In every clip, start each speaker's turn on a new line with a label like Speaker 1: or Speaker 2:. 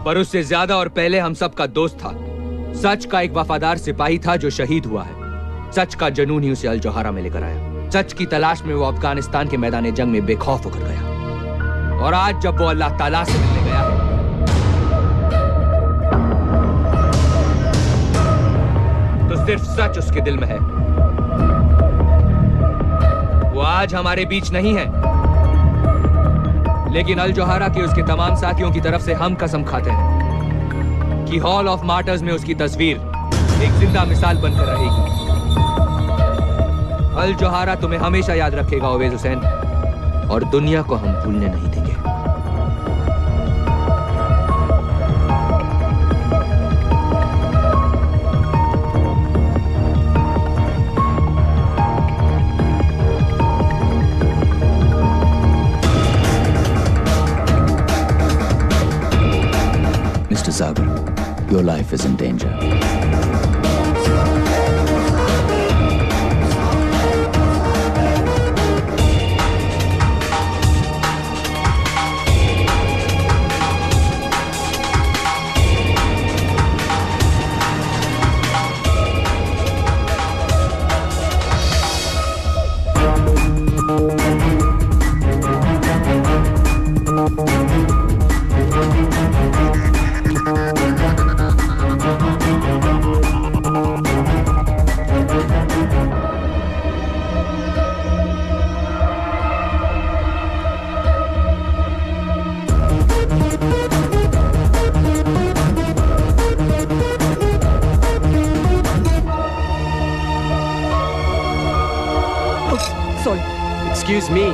Speaker 1: पर उससे ज्यादा और पहले हम सबका दोस्त था। सच का एक वफादार सिपाही था जो शहीद हुआ है। सच का जुनून ही उसे अल जोहारा में लेकर आया। सच की तलाश में वो अफगानिस्तान के मैदान जंग में बेखौफ होकर गया। और आज जब वो अल्लाह ताला से मिलने गया है, तो सिर्फ सच उसके दिल में है। वो आज हमारे बीच नहीं है, लेकिन अल जोहारा के उसके तमाम साथियों की तरफ से हम कसम खाते हैं कि हॉल ऑफ मार्टर्स में उसकी तस्वीर एक जिंदा मिसाल बनकर रहेगी। अल जोहारा तुम्हें हमेशा याद रखेगा ओवैस हुसैन, और दुनिया को हम भूलने नहीं देंगे।
Speaker 2: Mr. Sagar, your life is in danger.
Speaker 3: Excuse me.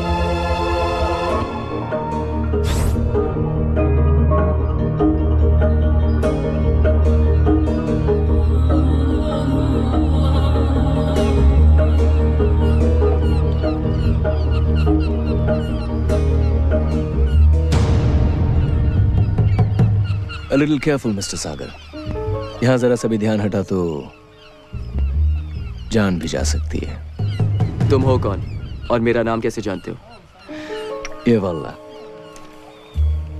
Speaker 2: A little careful, Mr. Sagar. यहाँ जरा सा भी ध्यान हटा तो जान भी जा सकती है।
Speaker 3: तुम हो कौन और मेरा नाम कैसे जानते हो?
Speaker 2: ये वल्ला,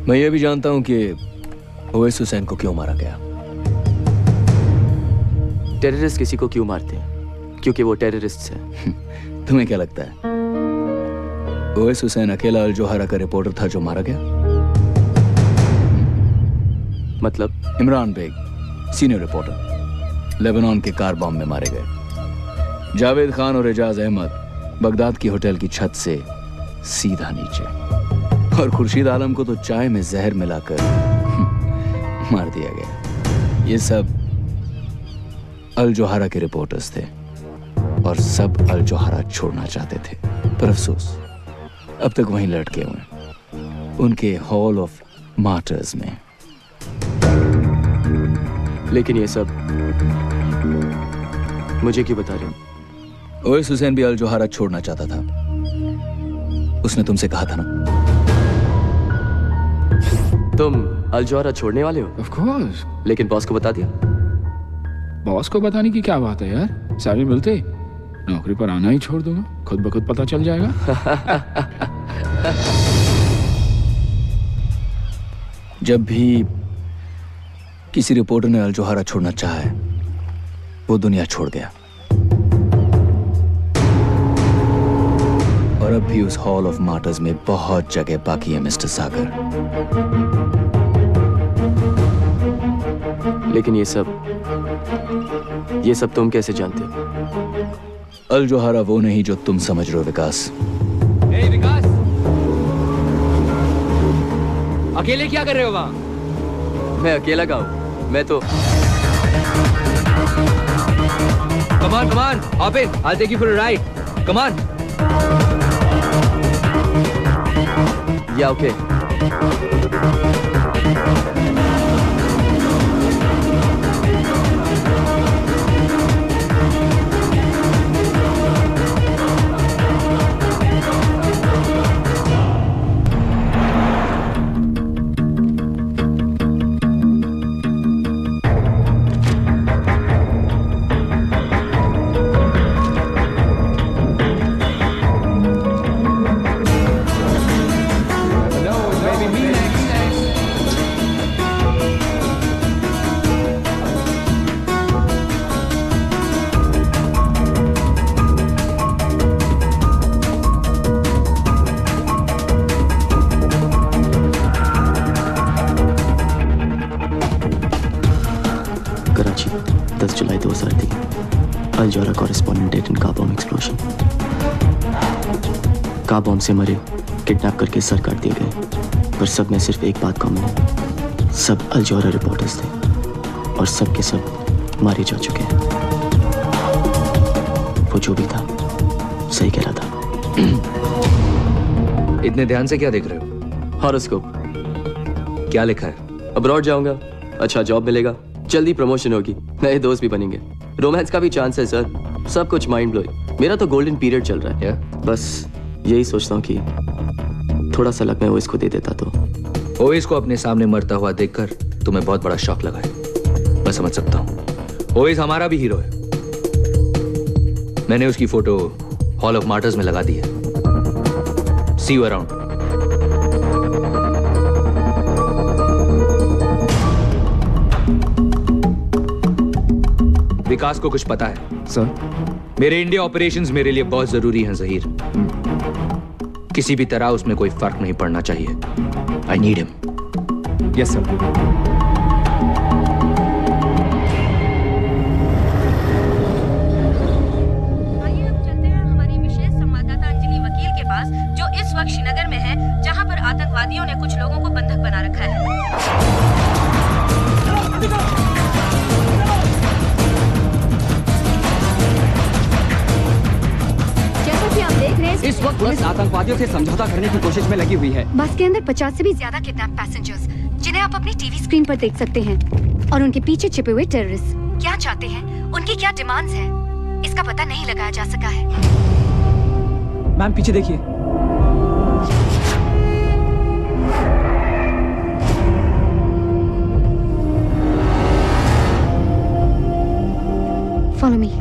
Speaker 2: मैं ये भी जानता हूं कि ओवैस हुसैन को क्यों मारा गया।
Speaker 3: टेररिस्ट किसी को क्यों मारते हैं? क्योंकि वो टेररिस्ट हैं।
Speaker 2: तुम्हें क्या लगता है ओवैस हुसैन अकेला अल जोहारा का रिपोर्टर था जो मारा गया?
Speaker 3: मतलब?
Speaker 2: Imran Baig, senior reporter, Lebanon के कार बॉम्ब में मारे गए। जावेद खान और एजाज अहमद बगदाद की होटल की छत से सीधा नीचे, और खुर्शीद आलम को तो चाय में जहर मिलाकर मार दिया गया। ये सब अल जोहारा के रिपोर्टर्स थे और सब अल जोहारा छोड़ना चाहते थे, पर अफसोस अब तक वहीं लटके हुए उनके हॉल ऑफ मार्टर्स में।
Speaker 3: लेकिन ये सब मुझे क्यों बता रहे हो?
Speaker 2: ओवैस हुसैन भी अल जोहारा छोड़ना चाहता था। उसने तुमसे कहा था ना।
Speaker 3: तुम अल जोहारा छोड़ने वाले हो?
Speaker 4: Of course.
Speaker 3: लेकिन बॉस को बता दिया?
Speaker 4: बॉस को बताने की क्या बात है यार, सैलरी मिलते नौकरी पर आना ही छोड़ दूंगा, खुद ब खुद पता चल जाएगा।
Speaker 2: जब भी किसी रिपोर्टर ने अल जोहारा छोड़ना चाहा है, वो दुनिया छोड़ गया, और अब भी उस हॉल ऑफ मार्टर्स में बहुत जगह बाकी है मिस्टर सागर।
Speaker 3: लेकिन ये सब तुम कैसे जानते हो?
Speaker 2: अल जोहारा वो नहीं जो तुम समझ रहे हो विकास।
Speaker 1: विकास, अकेले क्या कर रहे हो वहां?
Speaker 3: मैं अकेला गाऊं? मैं तो
Speaker 1: Come on, hop in. I'll take you for a ride. Come on.
Speaker 3: Yeah, okay. Al Zohra correspondent dead in car bomb explosion. Car bomb से मरे, किडनैप करके सर काट दिए गए, पर सब में सिर्फ एक बात कॉमन है, सब अल जोहरा रिपोर्टर्स थे और सब के सब मारे जा चुके हैं। वो जो भी था सही कह रहा था।
Speaker 1: इतने ध्यान से क्या देख रहे हो?
Speaker 3: हॉरोस्कोप।
Speaker 1: क्या लिखा है?
Speaker 3: अब्रॉड जाऊंगा, अच्छा जॉब मिलेगा, जल्दी प्रमोशन होगी, नए दोस्त भी बनेंगे, रोमांस का भी चांस है सर, सब कुछ माइंड ब्लोइंग। मेरा तो गोल्डन पीरियड चल रहा है। बस यही सोचता हूँ कि थोड़ा सा लक मैं ओएस को दे देता तो।
Speaker 1: ओएस को अपने सामने मरता हुआ देखकर तुम्हें बहुत बड़ा शॉक लगा है, मैं समझ सकता हूँ। ओएस हमारा भी हीरो है। मैंने उसकी फोटो हॉल ऑफ मार्टर्स में लगा दी है। सी यू अराउंड। विकास को कुछ पता है?
Speaker 4: सर,
Speaker 1: मेरे इंडिया ऑपरेशंस मेरे लिए बहुत जरूरी हैं जहीर। किसी भी तरह उसमें कोई फर्क नहीं पड़ना चाहिए। I need him.
Speaker 4: Yes sir.
Speaker 5: आइए अब चलते हैं हमारी विशेष संवाददाता अंजलि वकील के पास, जो इस वक्त श्रीनगर में है, जहां पर आतंकवादियों ने कुछ लोगों को बंधक बना रखा है।
Speaker 6: इस वक्त पुलिस आतंकवादियों से समझौता करने की कोशिश में लगी हुई है।
Speaker 7: बस के अंदर 50 से भी ज्यादा किडनैप पैसेंजर्स, जिन्हें आप अपनी टीवी स्क्रीन पर देख सकते हैं, और उनके पीछे छिपे हुए टेररिस्ट क्या चाहते हैं, उनकी क्या डिमांड्स हैं, इसका पता नहीं लगाया जा सका है।
Speaker 6: मैम पीछे देखिए।
Speaker 7: Follow me.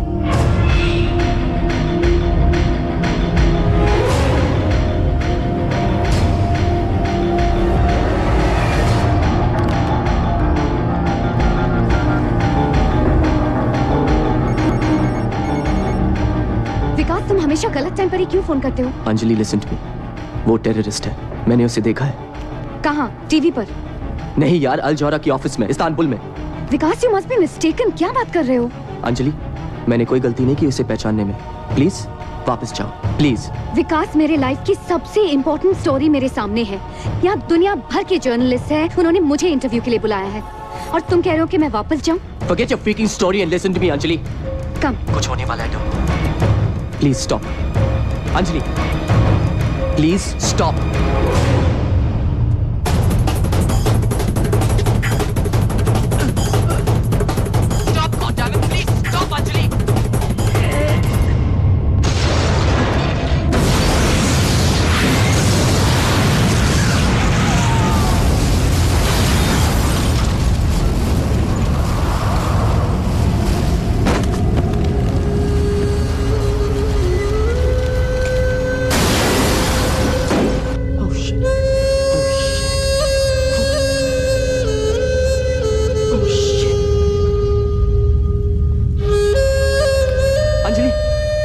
Speaker 7: तुम हमेशा गलत टाइम पर ही क्यों फोन करते हो?
Speaker 3: अंजलि लिसन टू मी, वो टेररिस्ट है, मैंने उसे देखा है।
Speaker 7: कहाँ? टीवी पर?
Speaker 3: नहीं यार, अल जोहरा की ऑफिस में, इस्तांबुल में।
Speaker 7: विकास, यू मस्ट बी मिस्टेकन। क्या बात कर रहे हो?
Speaker 3: अंजलि, मैंने कोई गलती नहीं की उसे पहचानने में, प्लीज वापस जाओ प्लीज।
Speaker 7: विकास, मेरे लाइफ की सबसे इम्पोर्टेंट स्टोरी मेरे सामने है। यहाँ दुनिया भर के जर्नलिस्ट हैं, उन्होंने मुझे इंटरव्यू के लिए बुलाया है, और तुम कह रहे हो कि मैं वापस जाऊँ?
Speaker 3: Forget your freaking story and listen to me, Anjali.
Speaker 7: कम।
Speaker 3: कुछ होने वाला है तो please stop. Anjali, please stop. Stop, goddamn it, please stop Anjali.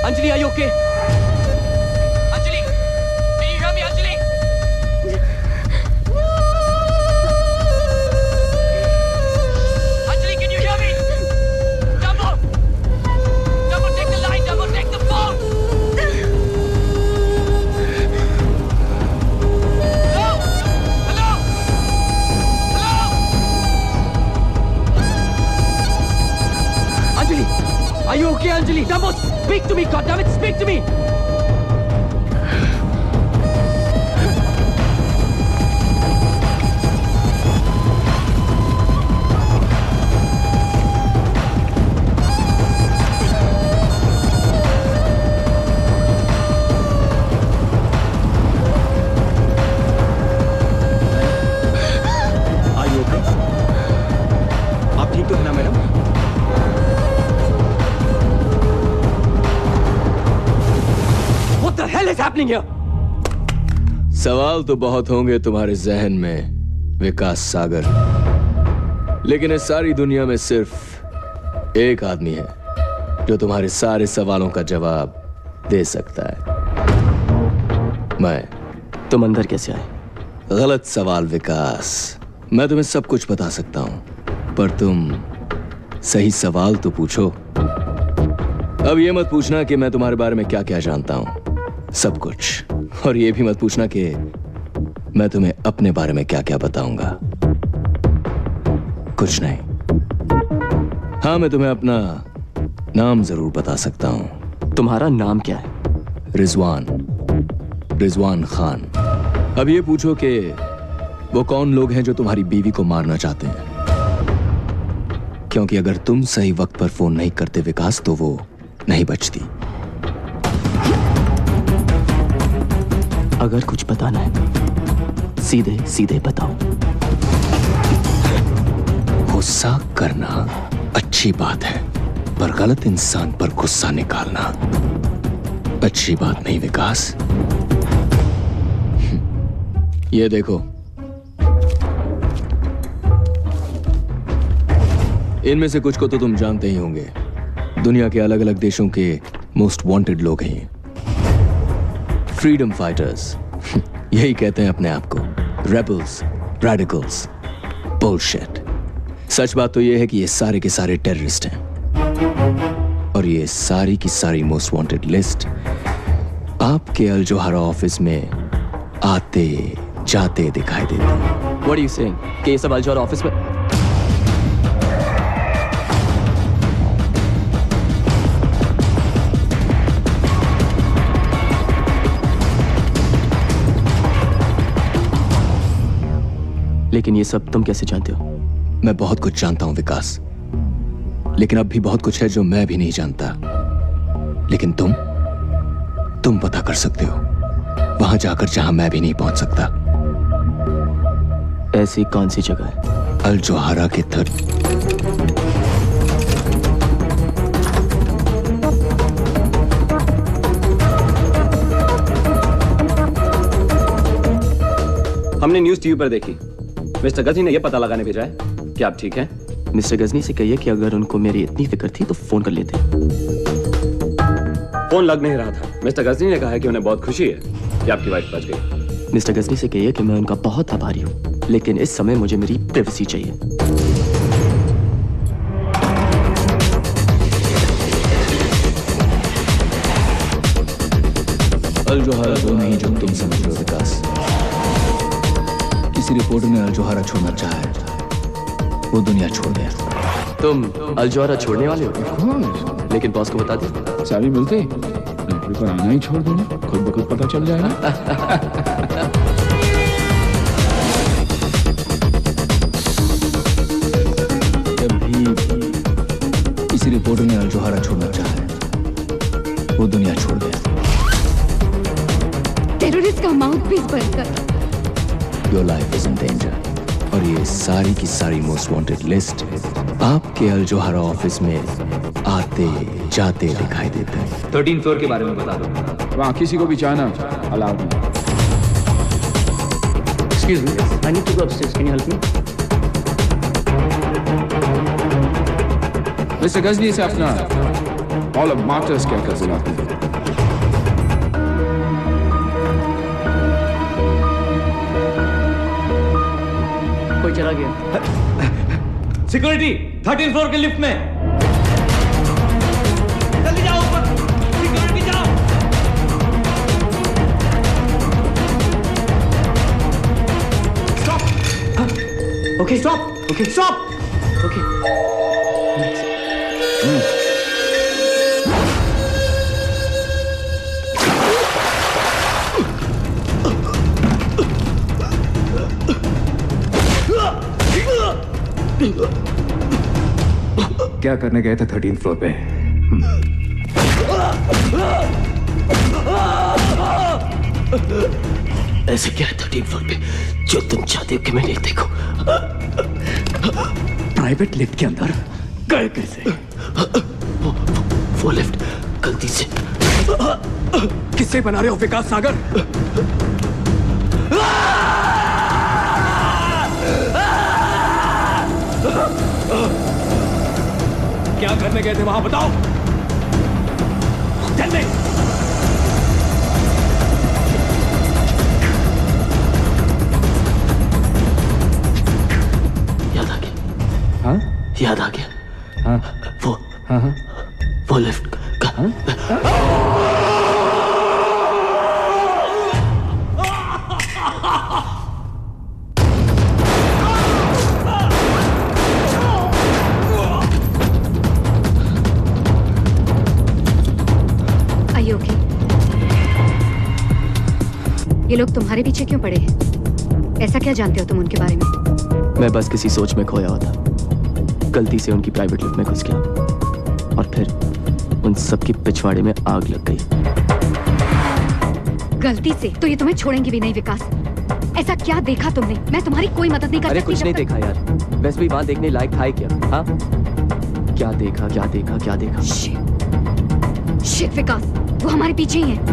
Speaker 3: Anjali, are you okay? Anjali, can you hear me, Anjali? Anjali, can you hear me? Dumbo, take the line. Dumbo, take the phone. Hello? Hello? Hello? Anjali, are you okay, Anjali? Dumbo, speak to me, goddammit, speak to me!
Speaker 6: Are you okay? आप ठीक तो है ना madam? What the hell is happening here?
Speaker 2: सवाल तो बहुत होंगे तुम्हारे जहन में विकास सागर, लेकिन इस सारी दुनिया में सिर्फ एक आदमी है जो तुम्हारे सारे सवालों का जवाब दे सकता है। मैं।
Speaker 3: तुम अंदर कैसे आए?
Speaker 2: गलत सवाल विकास, मैं तुम्हें सब कुछ बता सकता हूं, पर तुम सही सवाल तो पूछो। अब ये मत पूछना कि मैं तुम्हारे बारे में क्या क्या जानता हूं, सब कुछ। और ये भी मत पूछना कि मैं तुम्हें अपने बारे में क्या क्या बताऊंगा, कुछ नहीं। हाँ, मैं तुम्हें अपना नाम जरूर बता सकता हूं।
Speaker 3: तुम्हारा नाम क्या है?
Speaker 2: रिजवान खान। अब ये पूछो कि वो कौन लोग हैं जो तुम्हारी बीवी को मारना चाहते हैं, क्योंकि अगर तुम सही वक्त पर फोन नहीं करते विकास, तो वो नहीं बचती।
Speaker 3: अगर कुछ बताना है सीधे सीधे बताओ।
Speaker 2: गुस्सा करना अच्छी बात है, पर गलत इंसान पर गुस्सा निकालना अच्छी बात नहीं विकास। ये देखो, इनमें से कुछ को तो तुम जानते ही होंगे। दुनिया के अलग अलग देशों के मोस्ट वांटेड लोग हैं, फ्रीडम फाइटर्स। यही कहते हैं अपने आप को, रेबल्स, रेडिकल्स, बुलशिट। सच बात तो यह है कि ये सारे के सारे टेररिस्ट हैं, और ये सारी की सारी मोस्ट वांटेड लिस्ट आपके अल जोहारा ऑफिस में आते जाते दिखाई देती है।
Speaker 3: What are you saying? कि ये सब अल जोहारा ऑफिस में? लेकिन ये सब तुम कैसे जानते हो?
Speaker 2: मैं बहुत कुछ जानता हूं विकास, लेकिन अब भी बहुत कुछ है जो मैं भी नहीं जानता। लेकिन तुम पता कर सकते हो, वहां जाकर जहां मैं भी नहीं पहुंच सकता।
Speaker 3: ऐसी कौन सी जगह है?
Speaker 2: अल जोहारा के
Speaker 6: हमने न्यूज़ टीवी पर देखी। मिस्टर गजनी ने यह पता लगाने भेजा है कि आप ठीक हैं।
Speaker 3: मिस्टर गजनी से कहिए कि अगर उनको मेरी इतनी फिक्र थी तो फोन कर लेते।
Speaker 6: फोन लग नहीं रहा था। मिस्टर गजनी ने कहा है कि उन्हें बहुत खुशी है कि आपकी वाइफ बच गई।
Speaker 3: मिस्टर गजनी से कहिए कि मैं उनका बहुत आभारी हूँ, लेकिन इस समय मुझे मेरी प्राइवेसी चाहिए।
Speaker 2: अल जोहारा वो नहीं जो तुम समझ रहे हो विकास। किसी रिपोर्टर ने अल जोहारा छोड़ना चाहा है, वो दुनिया छोड़ गया।
Speaker 3: तुम अल जोहारा छोड़ने वाले हो? लेकिन बॉस को बता दे।
Speaker 4: सैलरी मिलते नौकरी पर आना ही छोड़ दूंगा, खुद ब खुद पता चल जाएगा।
Speaker 2: जब भी किसी रिपोर्टर ने अल जोहारा छोड़ना चाहा है, वो दुनिया छोड़ गया।
Speaker 7: टेररिस्ट का माउथ पीस बनकर
Speaker 2: Your life is in danger। और ये सारी की सारी मोस्ट वांटेड लिस्ट आपके अल जोहारा ऑफिस में आते जाते दिखाई देते हैं।
Speaker 1: 13 फ्लोर के बारे में बता दो।
Speaker 4: वहाँ किसी को भी जाना अलाउड नहीं।
Speaker 6: Excuse me, I need to go upstairs. Can you help me?
Speaker 4: Mister Ghajini से अपना ऑल ऑफ मार्टर्स क्या कर बुलाते हैं?
Speaker 3: कोई चला गया।
Speaker 1: सिक्योरिटी 13 फ्लोर के लिफ्ट में। जल्दी जाओ ऊपर, सिक्योरिटी जाओ।
Speaker 6: Stop! Okay, stop! Okay, stop!
Speaker 3: Okay.
Speaker 1: क्या करने गए थे 13 फ्लोर पे?
Speaker 3: ऐसे क्या है 13 फ्लोर पे जो तुम चाहते हो कि मैं नहीं देखूं?
Speaker 1: प्राइवेट लिफ्ट के अंदर गए कैसे?
Speaker 3: वो लिफ्ट गलती से।
Speaker 1: किससे बना रहे हो विकास सागर? क्या करने गए थे वहां, बताओ। जल्दी।
Speaker 3: याद आ गया।
Speaker 1: हाँ?
Speaker 3: याद आ गया।
Speaker 1: हाँ?
Speaker 3: वो
Speaker 1: हाँ?
Speaker 3: वो लिफ्ट
Speaker 7: Are you okay? ये लोग तुम्हारे पीछे क्यों पड़े हैं? ऐसा क्या जानते हो तुम उनके बारे में?
Speaker 3: मैं बस किसी सोच में खोया हुआ था, गलती से उनकी प्राइवेट लिफ्ट में घुस गया और फिर उन सबकी पिछवाड़े में आग लग गई।
Speaker 7: गलती से? तो ये तुम्हें छोड़ेंगे भी नहीं विकास। ऐसा क्या देखा तुमने? मैं तुम्हारी कोई मदद नहीं कर
Speaker 3: अरे
Speaker 7: सकती
Speaker 3: कुछ
Speaker 7: जब
Speaker 3: नहीं
Speaker 7: तक-
Speaker 3: देखा यार, वैसे भी वहां देखने लायक था ही क्या? हाँ, क्या देखा क्या देखा क्या देखा?
Speaker 7: शिट विकास, वो हमारे पीछे ही है।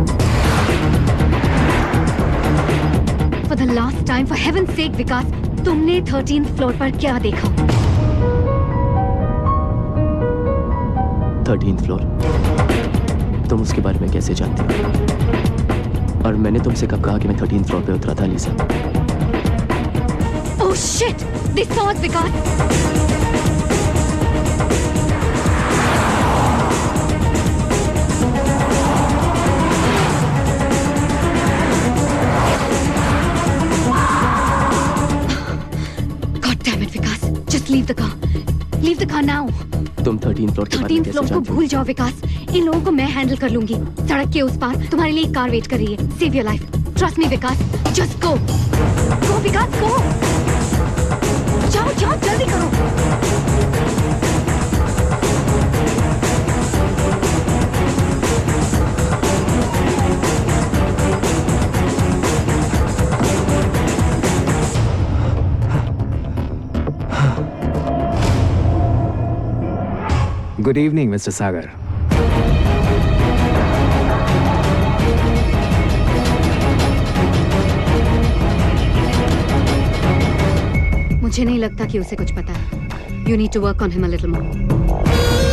Speaker 7: For the last time, for heaven's sake विकास, तुमने 13th फ्लोर पर क्या देखा?
Speaker 3: 13th floor? तुम उसके बारे में कैसे जानते हो? और मैंने तुमसे कब कहा कि मैं 13th फ्लोर पे उतरा था लीसा?
Speaker 7: Oh shit! They saw us Vikas! God damn it Vikas! Just leave the car. Leave the car now.
Speaker 3: तुम 13th फ्लोर के बारे में
Speaker 7: 13th
Speaker 3: कैसे
Speaker 7: फ्लोर को
Speaker 3: जानते हो?
Speaker 7: भूल जाओ विकास। इन लोगों को मैं हैंडल कर लूंगी। सड़क के उस पार तुम्हारे लिए एक कार वेट कर रही है। Save your life. Trust me Vikas. Just go. Go Vikas go. जाओ जाओ जल्दी करो।
Speaker 8: Good evening, Mr. Sagar.
Speaker 7: मुझे नहीं लगता कि उसे कुछ पता है। You need to work on him a little more.